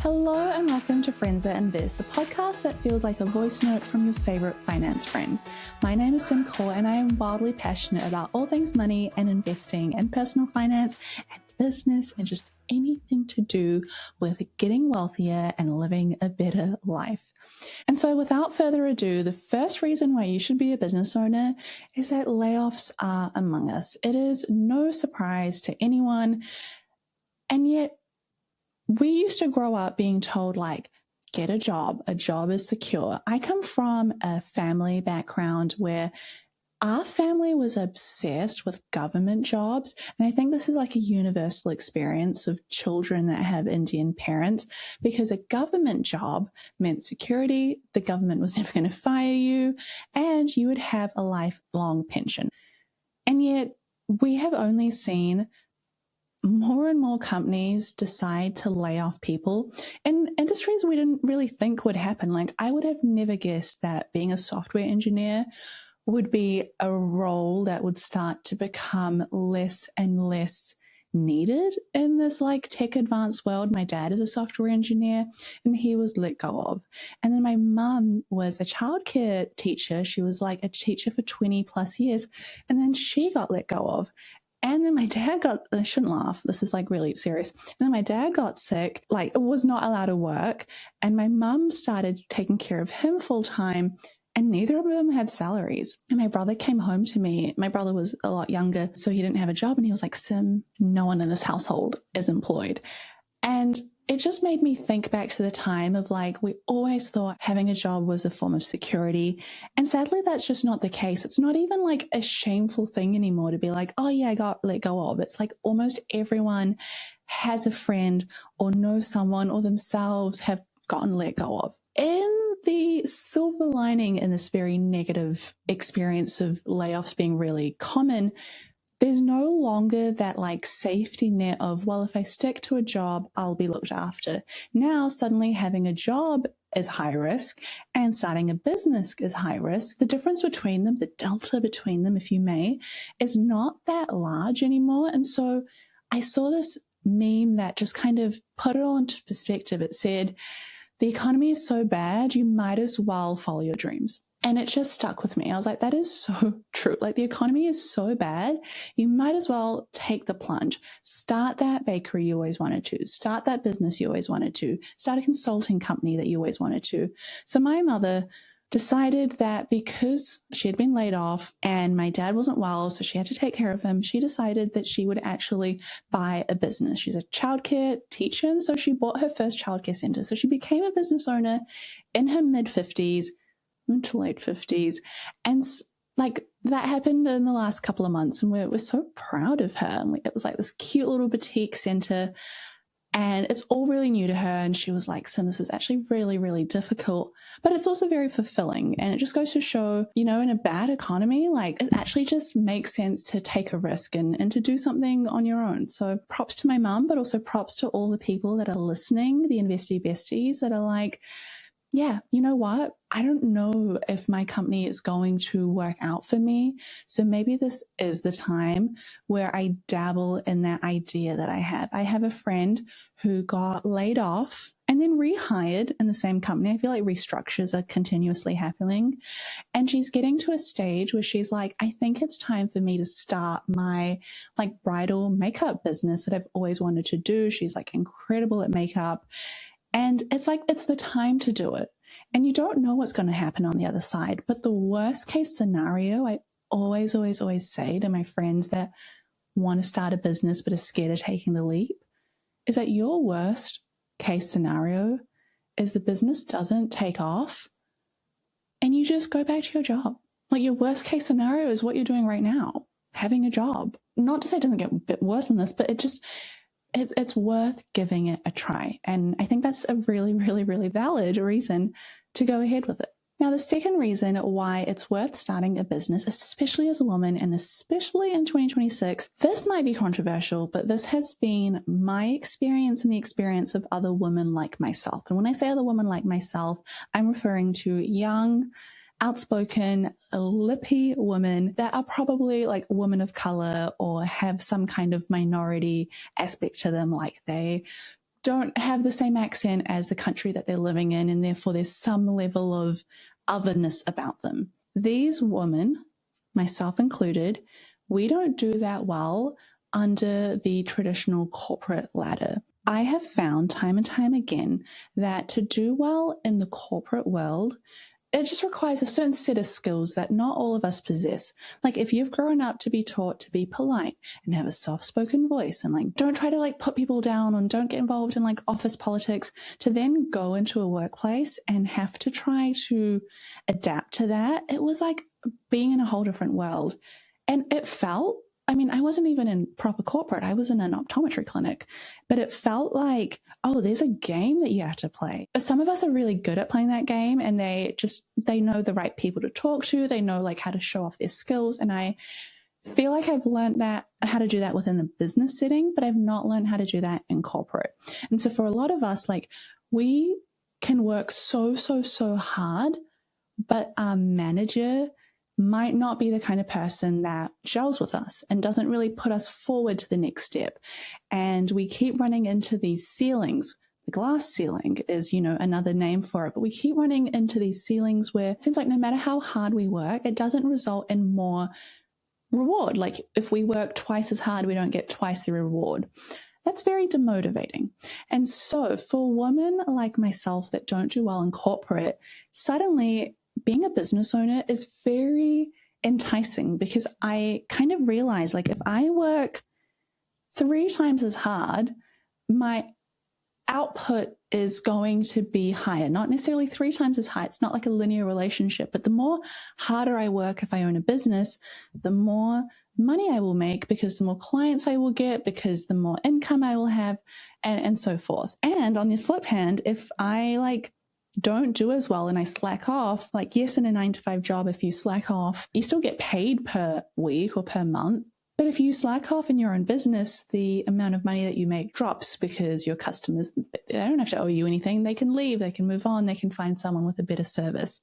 Hello and welcome to Friends That Invest, the podcast that feels like a voice note from your favorite finance friend. My name is Sim Kaur and I am wildly passionate about all things money and investing and personal finance and business and just anything to do with getting wealthier and living a better life. And so without further ado, the first reason why you should be a business owner is that layoffs are among us. It is no surprise to anyone, and yet we used to grow up being told, like, get a job is secure. I come from a family background where our family was obsessed with government jobs. And I think this is like a universal experience of children that have Indian parents, because a government job meant security, the government was never going to fire you, and you would have a lifelong pension. And yet we have only seen more and more companies decide to lay off people in industries we didn't really think would happen. Like, I would have never guessed that being a software engineer would be a role that would start to become less and less needed in this like tech advanced world. My dad is a software engineer and he was let go of. And then my mum was a childcare teacher. She was like a teacher for 20 plus years. And then she got let go of. And then my dad I shouldn't laugh, this is like really serious. And then my dad got sick, like was not allowed to work. And my mum started taking care of him full time. And neither of them had salaries. And my brother came home to me. My brother was a lot younger, so he didn't have a job. And he was like, Sim, no one in this household is employed. And it just made me think back to the time of like, we always thought having a job was a form of security. And sadly, that's just not the case. It's not even like a shameful thing anymore to be like, oh yeah, I got let go of. It's like almost everyone has a friend or knows someone or themselves have gotten let go of. In the silver lining in this very negative experience of layoffs being really common, there's no longer that like safety net of, well, if I stick to a job, I'll be looked after. Now, suddenly having a job is high risk and starting a business is high risk. The difference between them, the delta between them, if you may, is not that large anymore. And so I saw this meme that just kind of put it all into perspective. It said, the economy is so bad, you might as well follow your dreams. And it just stuck with me. I was like, that is so true. Like, the economy is so bad, you might as well take the plunge. Start that bakery you always wanted to. Start that business you always wanted to. Start a consulting company that you always wanted to. So my mother decided that because she had been laid off and my dad wasn't well, so she had to take care of him, she decided that she would actually buy a business. She's a childcare teacher, and so she bought her first childcare center. So she became a business owner in her mid-50s, mid to late 50s. And like, that happened in the last couple of months, and we're so proud of her. And it was like this cute little boutique center, and it's all really new to her. And she was like, Sim, this is actually really, really difficult, but it's also very fulfilling. And it just goes to show, you know, in a bad economy, like, it actually just makes sense to take a risk and to do something on your own. So props to my mum, but also props to all the people that are listening, the Investy Besties that are like, yeah, you know what? I don't know if my company is going to work out for me. So maybe this is the time where I dabble in that idea that I have. I have a friend who got laid off and then rehired in the same company. I feel like restructures are continuously happening. And she's getting to a stage where she's like, I think it's time for me to start my like bridal makeup business that I've always wanted to do. She's like incredible at makeup. And it's like, it's the time to do it. And you don't know what's going to happen on the other side. But the worst case scenario, I always say to my friends that want to start a business but are scared of taking the leap, is that your worst case scenario is the business doesn't take off and you just go back to your job. Like, your worst case scenario is what you're doing right now, having a job. Not to say it doesn't get a bit worse than this, but it's worth giving it a try. And I think that's a really, really, really valid reason to go ahead with it. Now, the second reason why it's worth starting a business, especially as a woman and especially in 2026, this might be controversial, but this has been my experience and the experience of other women like myself. And when I say other women like myself, I'm referring to young, outspoken, lippy women that are probably like women of color or have some kind of minority aspect to them. Like, they don't have the same accent as the country that they're living in, and therefore there's some level of otherness about them. These women, myself included, we don't do that well under the traditional corporate ladder. I have found time and time again that to do well in the corporate world, it just requires a certain set of skills that not all of us possess. Like if you've grown up to be taught to be polite and have a soft-spoken voice and like don't try to like put people down and don't get involved in like office politics, to then go into a workplace and have to try to adapt to that, it was like being in a whole different world. And it felt, I mean, I wasn't even in proper corporate. I was in an optometry clinic, but it felt like, oh, there's a game that you have to play. Some of us are really good at playing that game, and they know the right people to talk to. They know like how to show off their skills. And I feel like I've learned how to do that within the business setting, but I've not learned how to do that in corporate. And so for a lot of us, like we can work so hard, but our manager might not be the kind of person that gels with us and doesn't really put us forward to the next step. And we keep running into these ceilings. The glass ceiling is, another name for it, but we keep running into these ceilings where it seems like no matter how hard we work, it doesn't result in more reward. Like if we work twice as hard, we don't get twice the reward. That's very demotivating. And so for women like myself that don't do well in corporate, suddenly being a business owner is very enticing because I kind of realize like if I work 3 times as hard, my output is going to be higher, not necessarily 3 times as high. It's not like a linear relationship, but the more harder I work if I own a business, the more money I will make because the more clients I will get, because the more income I will have, and so forth. And on the flip hand, if I don't do as well and I slack off, like yes, in a 9-to-5 job, if you slack off, you still get paid per week or per month. But if you slack off in your own business, the amount of money that you make drops because your customers, they don't have to owe you anything. They can leave, they can move on, they can find someone with a better service.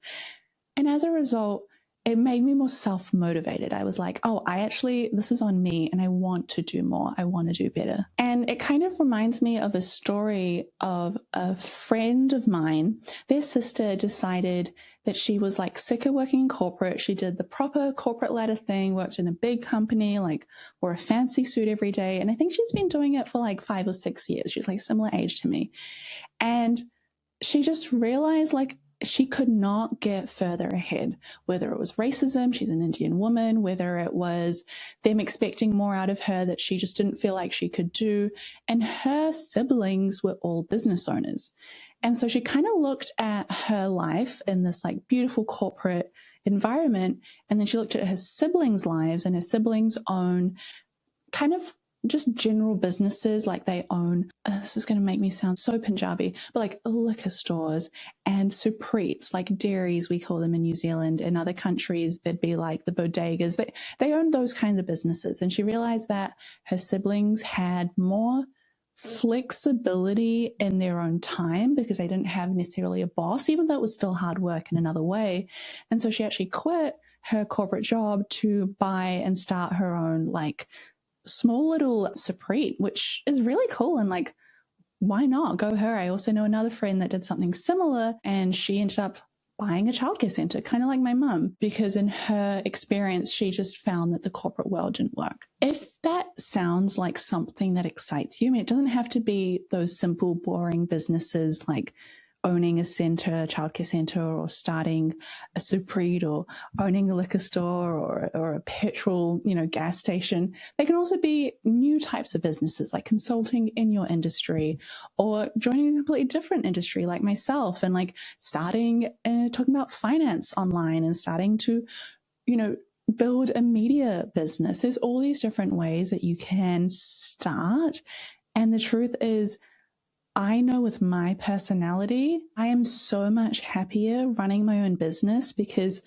And as a result, it made me more self-motivated. I was like, oh, this is on me and I want to do more. I want to do better. And it kind of reminds me of a story of a friend of mine. Their sister decided that she was like sick of working in corporate. She did the proper corporate ladder thing, worked in a big company, like wore a fancy suit every day. And I think she's been doing it for like 5 or 6 years. She's like similar age to me. And she just realized like she could not get further ahead, whether it was racism, she's an Indian woman, whether it was them expecting more out of her that she just didn't feel like she could do. And her siblings were all business owners. And so she kind of looked at her life in this like beautiful corporate environment. And then she looked at her siblings' lives, and her siblings own kind of just general businesses. Like they own, this is going to make me sound so Punjabi, but like liquor stores and supreets, like dairies, we call them in New Zealand. In other countries, they'd be like the bodegas. They own those kinds of businesses. And she realized that her siblings had more flexibility in their own time because they didn't have necessarily a boss, even though it was still hard work in another way. And so she actually quit her corporate job to buy and start her own like small little suprete, which is really cool. And like, why not? Go her. I also know another friend that did something similar, and she ended up buying a childcare center, kind of like my mum, because in her experience, she just found that the corporate world didn't work. If that sounds like something that excites you, I mean, it doesn't have to be those simple, boring businesses like owning a center, a childcare center, or starting a suprete, or owning a liquor store, or a petrol, gas station. They can also be new types of businesses like consulting in your industry, or joining a completely different industry like myself and like starting talking about finance online and starting to, build a media business. There's all these different ways that you can start. And the truth is, I know with my personality, I am so much happier running my own business because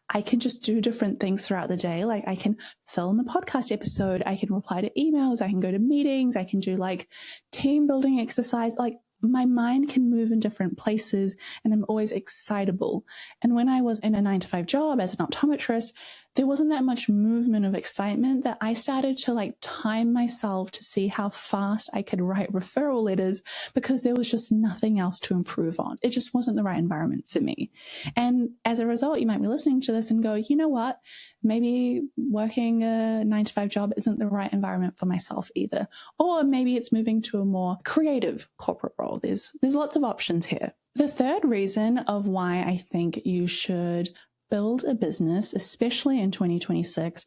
I can just do different things throughout the day. Like I can film a podcast episode, I can reply to emails, I can go to meetings, I can do like team building exercise. Like my mind can move in different places, and I'm always excitable. And when I was in a 9-to-5 job as an optometrist, there wasn't that much movement of excitement that I started to like time myself to see how fast I could write referral letters because there was just nothing else to improve on. It just wasn't the right environment for me. And as a result, you might be listening to this and go, you know what? Maybe working a 9-to-5 job isn't the right environment for myself either. Or maybe it's moving to a more creative corporate role. There's lots of options here. The third reason of why I think you should build a business, especially in 2026,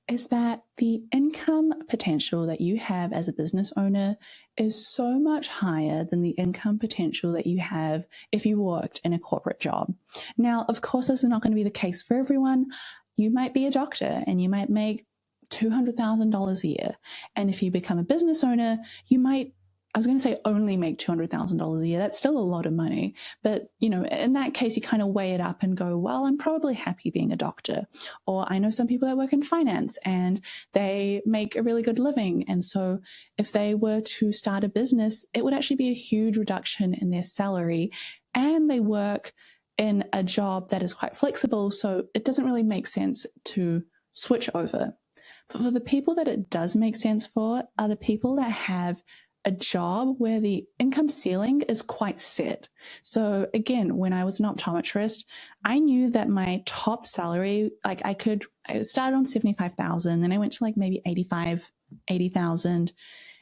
is that the income potential that you have as a business owner is so much higher than the income potential that you have if you worked in a corporate job. Now, of course, this is not going to be the case for everyone. You might be a doctor and you might make $200,000 a year. And if you become a business owner, you might, I was going to say only make $200,000 a year. That's still a lot of money. But, you know, in that case, you kind of weigh it up and go, well, I'm probably happy being a doctor. Or I know some people that work in finance and they make a really good living. And so if they were to start a business, it would actually be a huge reduction in their salary. And they work in a job that is quite flexible. So it doesn't really make sense to switch over. But for the people that it does make sense for are the people that have a job where the income ceiling is quite set. So again, when I was an optometrist, I knew that my top salary, like I started on 75,000, then I went to like maybe 80,000.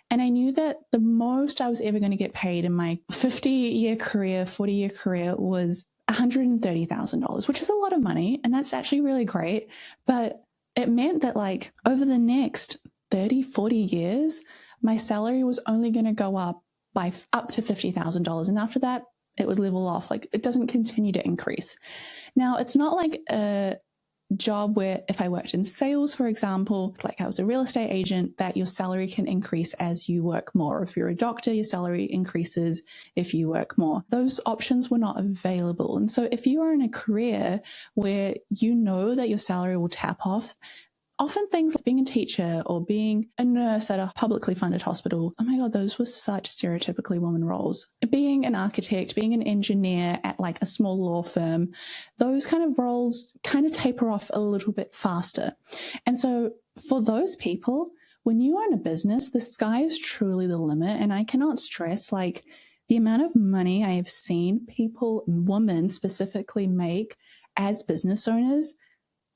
And I knew that the most I was ever going to get paid in my 40-year career was $130,000, which is a lot of money. And that's actually really great. But it meant that like over the next 30, 40 years, my salary was only going to go up by up to $50,000. And after that, it would level off. Like it doesn't continue to increase. Now, it's not like a job where if I worked in sales, for example, like I was a real estate agent, that your salary can increase as you work more. If you're a doctor, your salary increases if you work more. Those options were not available. And so if you are in a career where you know that your salary will tap off, often things like being a teacher or being a nurse at a publicly funded hospital, oh my God, those were such stereotypically woman roles. Being an architect, being an engineer at like a small law firm, those kind of roles kind of taper off a little bit faster. And so for those people, when you own a business, the sky is truly the limit. And I cannot stress like the amount of money I have seen people, women specifically, make as business owners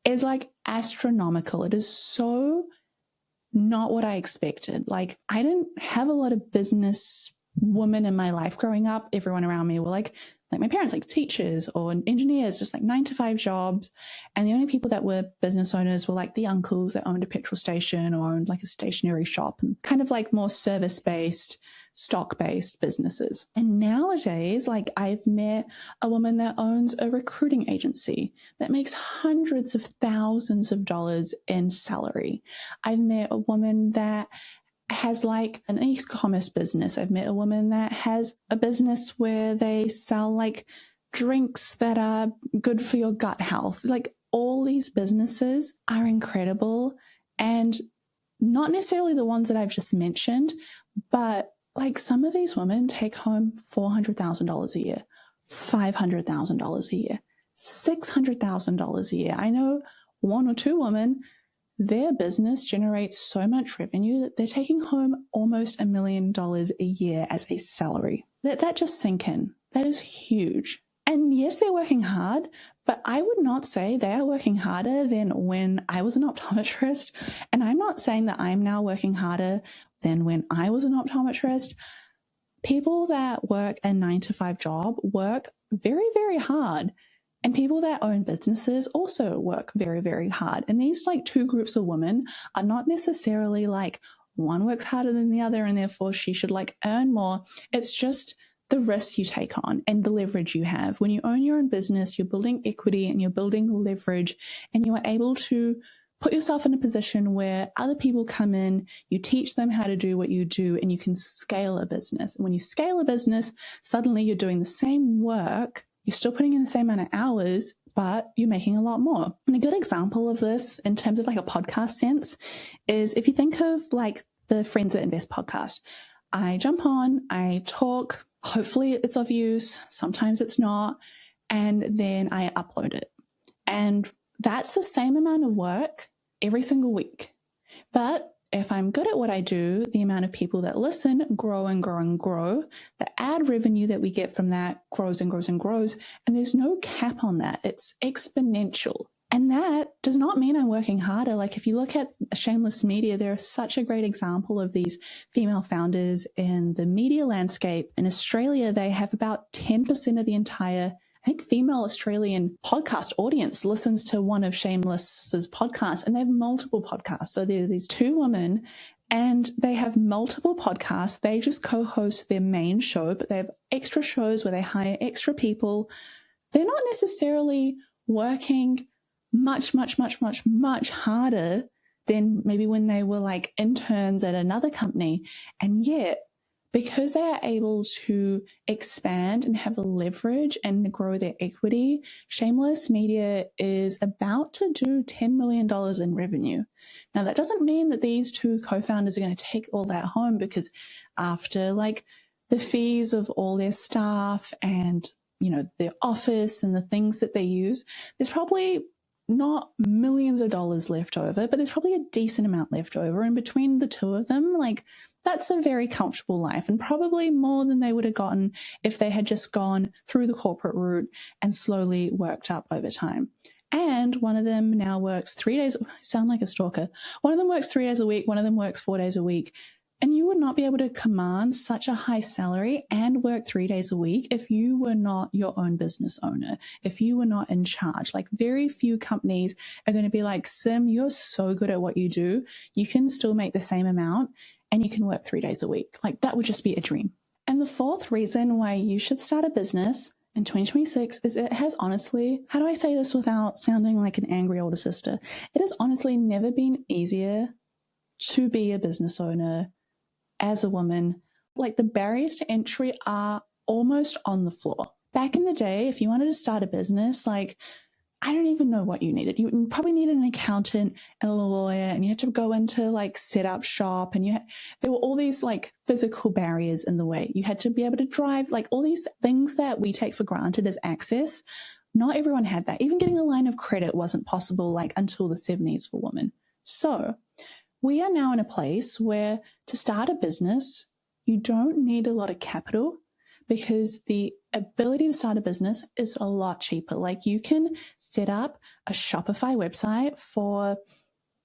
is like astronomical. It is so not what I expected. Like I didn't have a lot of business women in my life growing up. Everyone around me were like my parents, like teachers or engineers, just like 9-to-5 jobs. And the only people that were business owners were like the uncles that owned a petrol station or owned like a stationery shop and kind of like more service-based, stock-based businesses. And nowadays, like I've met a woman that owns a recruiting agency that makes hundreds of thousands of dollars in salary. I've met a woman that has like an e-commerce business. I've met a woman that has a business where they sell like drinks that are good for your gut health. Like all these businesses are incredible, and not necessarily the ones that I've just mentioned, but like some of these women take home $400,000 a year, $500,000 a year, $600,000 a year. I know one or two women, their business generates so much revenue that they're taking home almost $1 million a year as a salary. Let that just sink in. That is huge. And yes, they're working hard, but I would not say they are working harder than when I was an optometrist. And I'm not saying that I'm now working harder than when I was an optometrist. People that work a 9-to-5 job work very, very hard. And people that own businesses also work very, very hard. And these like two groups of women are not necessarily like one works harder than the other and therefore she should like earn more. It's just the risks you take on and the leverage you have. When you own your own business, you're building equity and you're building leverage, and you are able to put yourself in a position where other people come in, you teach them how to do what you do, and you can scale a business. And when you scale a business, suddenly you're doing the same work. You're still putting in the same amount of hours, but you're making a lot more. And a good example of this in terms of like a podcast sense is if you think of like the Friends That Invest podcast. I jump on, I talk, hopefully it's of use, sometimes it's not, and then I upload it. And that's the same amount of work every single week. But if I'm good at what I do, the amount of people that listen grow and grow and grow. The ad revenue that we get from that grows and grows and grows. And there's no cap on that. It's exponential. And that does not mean I'm working harder. Like if you look at Shameless Media, they're such a great example of these female founders in the media landscape. In Australia, they have about 10% of the entire female Australian podcast audience listens to one of Shameless's podcasts, and they have multiple podcasts. So there are these two women and they have multiple podcasts. They just co-host their main show, but they have extra shows where they hire extra people. They're not necessarily working much harder than maybe when they were like interns at another company. And yet, because they are able to expand and have leverage and grow their equity, Shameless Media is about to do $10 million in revenue. Now, that doesn't mean that these two co-founders are going to take all that home, because after like the fees of all their staff and, you know, their office and the things that they use, there's probably not millions of dollars left over, but there's probably a decent amount left over. And between the two of them, like, that's a very comfortable life, and probably more than they would have gotten if they had just gone through the corporate route and slowly worked up over time. And one of them now works 3 days. I sound like a stalker. One of them works 3 days a week. One of them works 4 days a week. And you would not be able to command such a high salary and work 3 days a week if you were not your own business owner, if you were not in charge. Like, very few companies are going to be like, Sim, you're so good at what you do. You can still make the same amount and you can work 3 days a week. Like, that would just be a dream. And the fourth reason why you should start a business in 2026 is it has honestly, how do I say this without sounding like an angry older sister? It has honestly never been easier to be a business owner as a woman. Like, the barriers to entry are almost on the floor. Back in the day, if you wanted to start a business, like, I don't even know what you needed. You probably needed an accountant and a lawyer, and you had to go into like set up shop, and there were all these like physical barriers in the way. You had to be able to drive, like all these things that we take for granted as access. Not everyone had that. Even getting a line of credit wasn't possible like until the 70s for women. So we are now in a place where to start a business, you don't need a lot of capital, because the ability to start a business is a lot cheaper. Like, you can set up a Shopify website for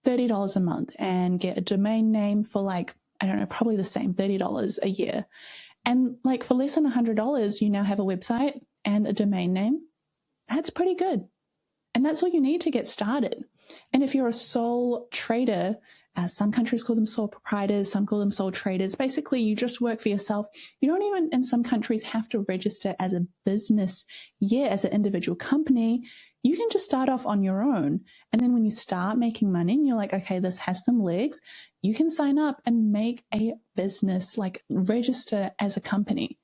$30 a month and get a domain name for like, I don't know, probably the same, $30 a year. And like for less than $100, you now have a website and a domain name. That's pretty good. And that's all you need to get started. And if you're a sole trader, some countries call them sole proprietors, some call them sole traders. Basically, you just work for yourself. You don't even, in some countries, have to register as a business yet, as an individual company. You can just start off on your own. And then when you start making money and you're like, okay, this has some legs, you can sign up and make a business, like register as a company.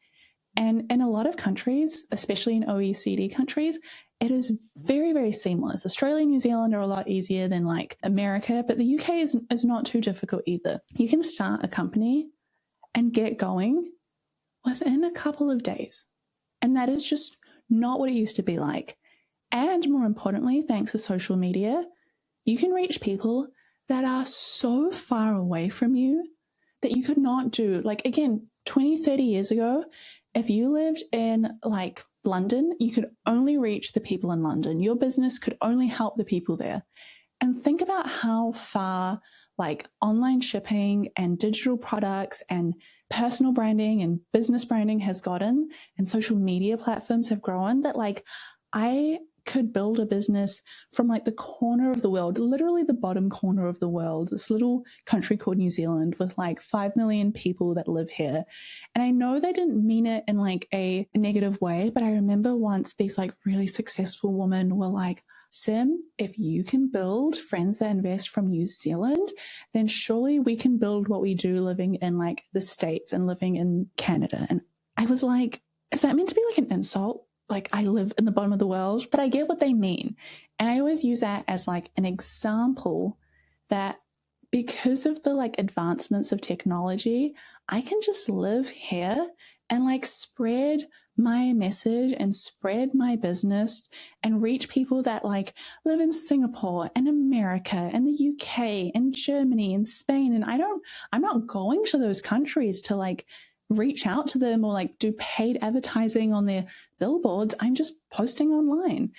And in a lot of countries, especially in OECD countries, it is very, very seamless. Australia and New Zealand are a lot easier than like America, but the UK is not too difficult either. You can start a company and get going within a couple of days. And that is just not what it used to be like. And more importantly, thanks to social media, you can reach people that are so far away from you that you could not do. Like, again, 20, 30 years ago, if you lived in like London, you could only reach the people in London. Your business could only help the people there. And think about how far like online shipping and digital products and personal branding and business branding has gotten, and social media platforms have grown, that like I could build a business from like the corner of the world, literally the bottom corner of the world, this little country called New Zealand with like 5 million people that live here. And I know they didn't mean it in like a negative way, but I remember once these like really successful women were like, Sim, if you can build Friends That Invest from New Zealand, then surely we can build what we do living in like the States and living in Canada. And I was like, is that meant to be like an insult? Like, I live in the bottom of the world, but I get what they mean. And I always use that as like an example that because of the like advancements of technology, I can just live here and like spread my message and spread my business and reach people that like live in Singapore and America and the UK and Germany and Spain. And I'm not going to those countries to like reach out to them or like do paid advertising on their billboards. I'm just posting online.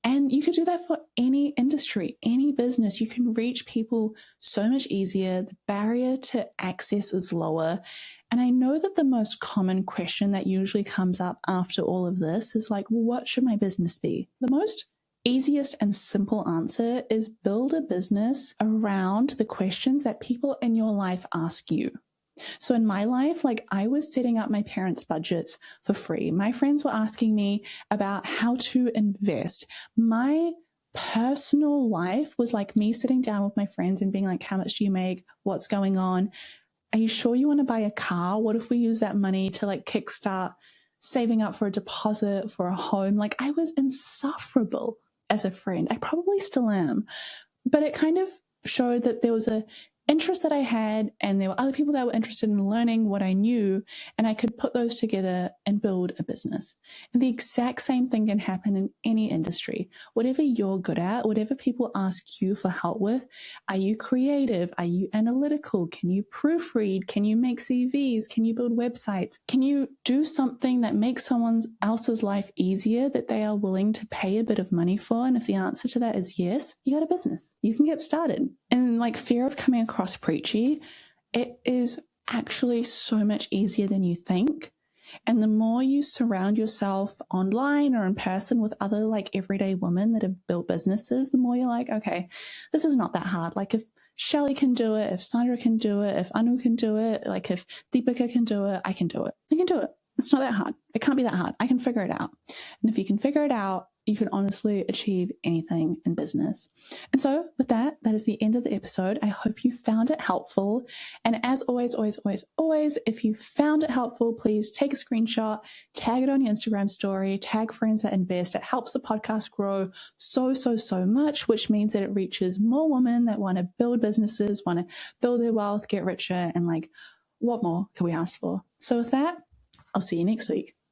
And you can do that for any industry, any business. You can reach people so much easier. The barrier to access is lower. And I know that the most common question that usually comes up after all of this is like, well, what should my business be? The most easiest and simple answer is build a business around the questions that people in your life ask you. So in my life, like I was setting up my parents' budgets for free. My friends were asking me about how to invest. My personal life was like me sitting down with my friends and being like, how much do you make? What's going on? Are you sure you want to buy a car? What if we use that money to like kickstart saving up for a deposit for a home? Like I was insufferable as a friend. I probably still am. But it kind of showed that there was a interest that I had, and there were other people that were interested in learning what I knew, and I could put those together and build a business. And the exact same thing can happen in any industry. Whatever you're good at, whatever people ask you for help with, are you creative? Are you analytical? Can you proofread? Can you make CVs? Can you build websites? Can you do something that makes someone else's life easier that they are willing to pay a bit of money for? And if the answer to that is yes, you got a business. You can get started. And like fear of coming across preachy, it is actually so much easier than you think. And the more you surround yourself online or in person with other like everyday women that have built businesses, the more you're like, okay, this is not that hard. Like if Shelly can do it, if Sandra can do it, if Anu can do it, like if Deepika can do it, I can do it. I can do it. It's not that hard. It can't be that hard. I can figure it out. And if you can figure it out, you can honestly achieve anything in business. And so with that is the end of the episode. I hope you found it helpful. And as always, if you found it helpful, please take a screenshot, tag it on your Instagram story, tag friends that invest. It helps the podcast grow so much, which means that it reaches more women that want to build businesses, want to build their wealth, get richer, and like, what more can we ask for? So with that, I'll see you next week.